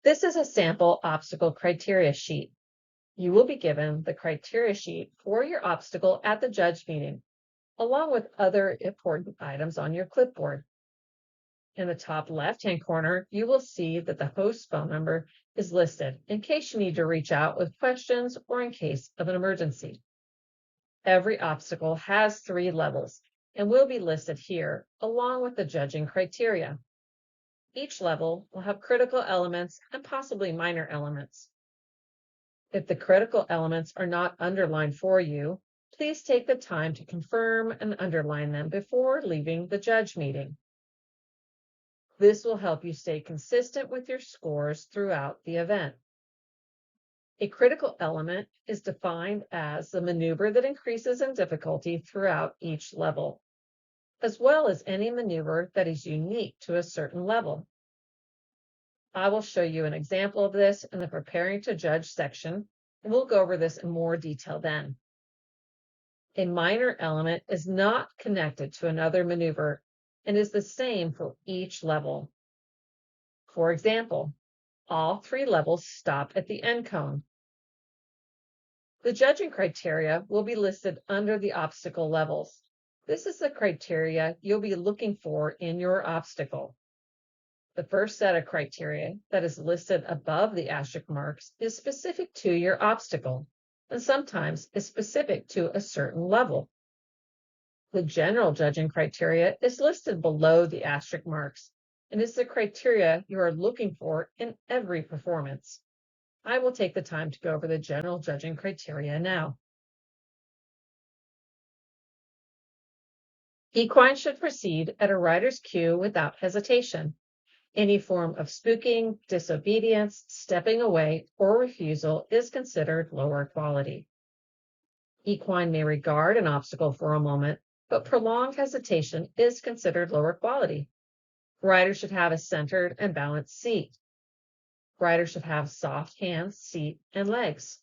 This is a sample obstacle criteria sheet. You will be given the criteria sheet for your obstacle at the judge meeting, along with other important items on your clipboard. In the top left-hand corner, you will see that the host phone number is listed in case you need to reach out with questions or in case of an emergency. Every obstacle has 3 levels and will be listed here along with the judging criteria. Each level will have critical elements and possibly minor elements. If the critical elements are not underlined for you, please take the time to confirm and underline them before leaving the judge meeting. This will help you stay consistent with your scores throughout the event. A critical element is defined as the maneuver that increases in difficulty throughout each level, as well as any maneuver that is unique to a certain level. I will show you an example of this in the Preparing to Judge section, and we'll go over this in more detail then. A minor element is not connected to another maneuver and is the same for each level. For example, all 3 levels stop at the end cone. The judging criteria will be listed under the obstacle levels. This is the criteria you'll be looking for in your obstacle. The first set of criteria that is listed above the asterisk marks is specific to your obstacle and sometimes is specific to a certain level. The general judging criteria is listed below the asterisk marks and is the criteria you are looking for in every performance. I will take the time to go over the general judging criteria now. Equine should proceed at a rider's cue without hesitation. Any form of spooking, disobedience, stepping away, or refusal is considered lower quality. Equine may regard an obstacle for a moment, but prolonged hesitation is considered lower quality. Riders should have a centered and balanced seat. Riders should have soft hands, seat, and legs.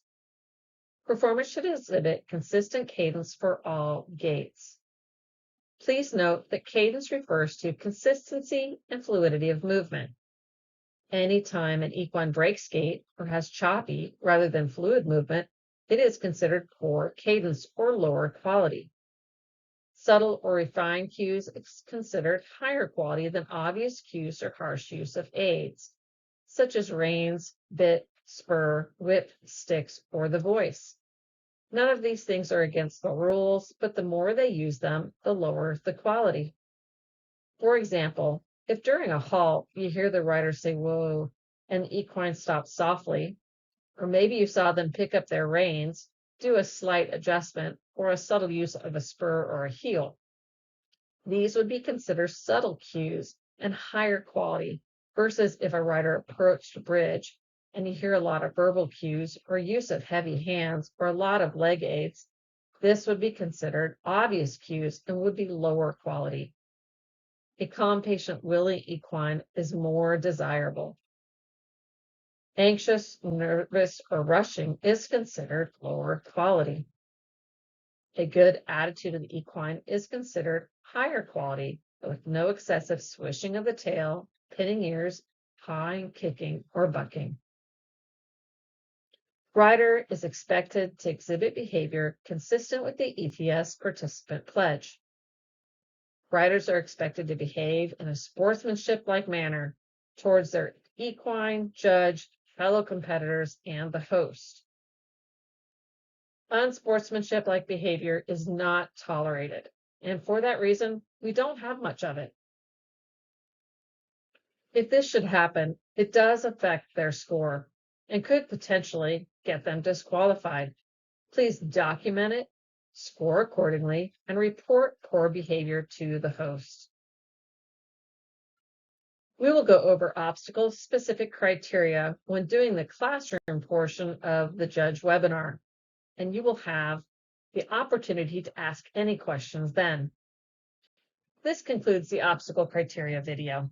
Performance should exhibit consistent cadence for all gaits. Please note that cadence refers to consistency and fluidity of movement. Anytime an equine breaks gait or has choppy rather than fluid movement, it is considered poor cadence or lower quality. Subtle or refined cues is considered higher quality than obvious cues or harsh use of aids, such as reins, bit, spur, whip, sticks, or the voice. None of these things are against the rules, but the more they use them, the lower the quality. For example, if during a halt you hear the rider say, "Whoa," and the equine stops softly, or maybe you saw them pick up their reins, do a slight adjustment, or a subtle use of a spur or a heel. These would be considered subtle cues and higher quality versus if a rider approached a bridge and you hear a lot of verbal cues or use of heavy hands or a lot of leg aids. This would be considered obvious cues and would be lower quality. A calm, patient, willing equine is more desirable. Anxious, nervous, or rushing is considered lower quality. A good attitude of the equine is considered higher quality, with no excessive swishing of the tail, pinning ears, pawing, kicking, or bucking. Rider is expected to exhibit behavior consistent with the ETS participant pledge. Riders are expected to behave in a sportsmanship-like manner towards their equine, judge, fellow competitors, and the host. Unsportsmanship-like behavior is not tolerated, and for that reason, we don't have much of it. If this should happen, it does affect their score and could potentially get them disqualified. Please document it, score accordingly, and report poor behavior to the host. We will go over obstacle-specific criteria when doing the classroom portion of the judge webinar, and you will have the opportunity to ask any questions then. This concludes the obstacle criteria video.